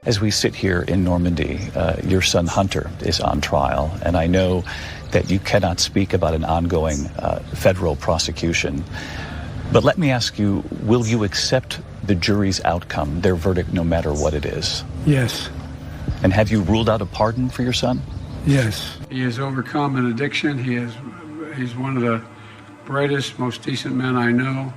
As we sit here in Normandy, your son Hunter is on trial, and I know that you cannot speak about an ongoing federal prosecution. But let me ask you, will you accept the jury's outcome, their verdict, no matter what it is? Yes. And have you ruled out a pardon for your son? Yes. He has overcome an addiction. He's one of the brightest, most decent men I know.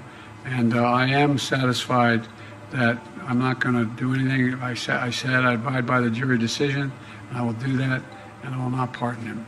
And I am satisfied that I'm not going to do anything. I said I abide by the jury decision, and I will do that, and I will not pardon him.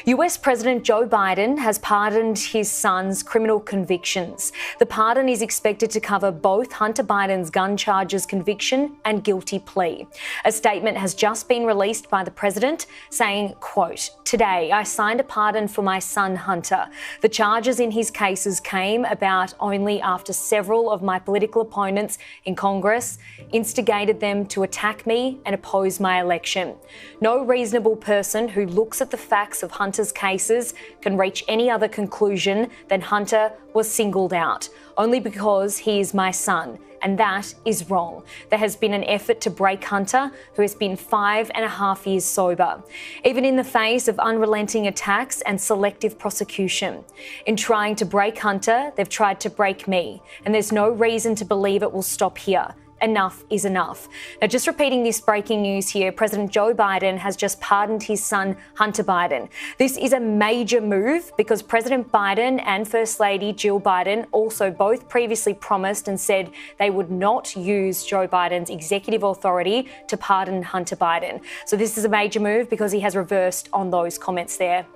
US President Joe Biden has pardoned his son's criminal convictions. The pardon is expected to cover both Hunter Biden's gun charges conviction and guilty plea. A statement has just been released by the president saying, quote, "Today I signed a pardon for my son Hunter. The charges in his cases came about only after several of my political opponents in Congress instigated them to attack me and oppose my election. No reasonable person who looks at the facts of Hunter's cases can reach any other conclusion than Hunter was singled out, only because he is my son, and that is wrong. There has been an effort to break Hunter, who has been 5.5 years sober, even in the face of unrelenting attacks and selective prosecution. In trying to break Hunter, they've tried to break me, and there's no reason to believe it will stop here. Enough is enough." Now, just repeating this breaking news here, President Joe Biden has just pardoned his son, Hunter Biden. This is a major move because President Biden and First Lady Jill Biden also both previously promised and said they would not use Joe Biden's executive authority to pardon Hunter Biden. So this is a major move because he has reversed on those comments there.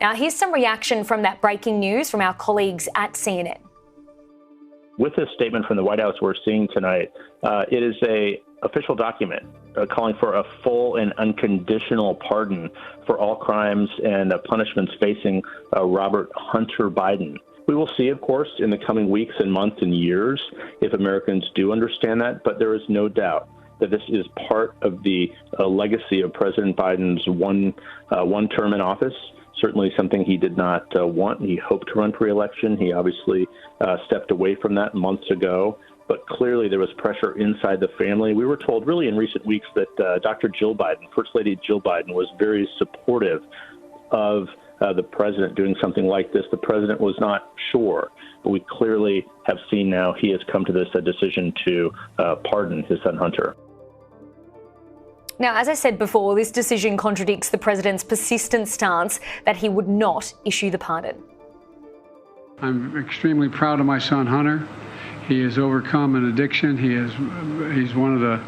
Now, here's some reaction from that breaking news from our colleagues at CNN. With this statement from the White House we're seeing tonight, it is an official document calling for a full and unconditional pardon for all crimes and punishments facing Robert Hunter Biden. We will see, of course, in the coming weeks and months and years if Americans do understand that, but there is no doubt that this is part of the legacy of President Biden's one term in office. Certainly something he did not want. He hoped to run for re-election. He obviously stepped away from that months ago, but clearly there was pressure inside the family. We were told really in recent weeks that Dr. Jill Biden, First Lady Jill Biden, was very supportive of the president doing something like this. The president was not sure, but we clearly have seen now he has come to this decision to pardon his son Hunter. Now, as I said before, this decision contradicts the president's persistent stance that he would not issue the pardon. I'm extremely proud of my son, Hunter. He has overcome an addiction. He's one of the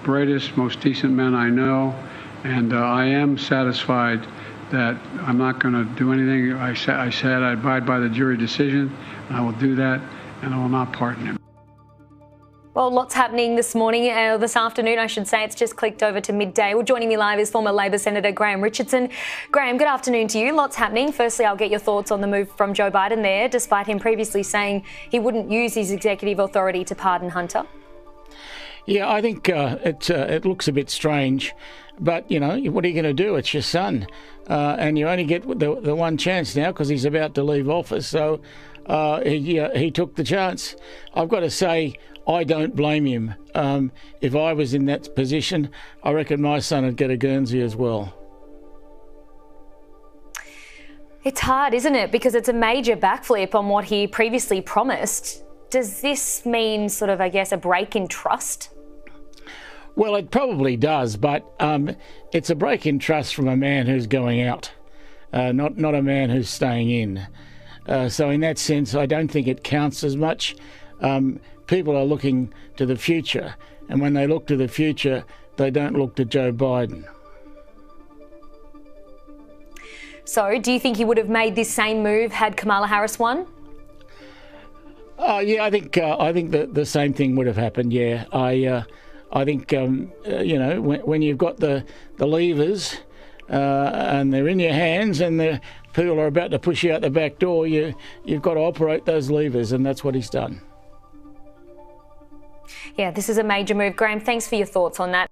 brightest, most decent men I know. And I am satisfied that I'm not going to do anything. I said I abide by the jury decision, and I will do that, and I will not pardon him. Well, lots happening this morning, this afternoon, I should say. It's just clicked over to midday. Well, joining me live is former Labor Senator Graham Richardson. Graham, good afternoon to you. Lots happening. Firstly, I'll get your thoughts on the move from Joe Biden there, despite him previously saying he wouldn't use his executive authority to pardon Hunter. Yeah, I think it looks a bit strange, but, you know, what are you going to do? It's your son, and you only get the one chance now because he's about to leave office, so he took the chance. I've got to say, I don't blame him. If I was in that position, I reckon my son would get a Guernsey as well. It's hard, isn't it? Because it's a major backflip on what he previously promised. Does this mean sort of, I guess, a break in trust? Well, it probably does, but it's a break in trust from a man who's going out, not a man who's staying in. So in that sense, I don't think it counts as much. People are looking to the future, and when they look to the future, they don't look to Joe Biden. So, do you think he would have made this same move had Kamala Harris won? Yeah, I think the same thing would have happened. Yeah, I think you know, when you've got the levers and they're in your hands, and the people are about to push you out the back door, you've got to operate those levers, and that's what he's done. Yeah, this is a major move. Graham, thanks for your thoughts on that.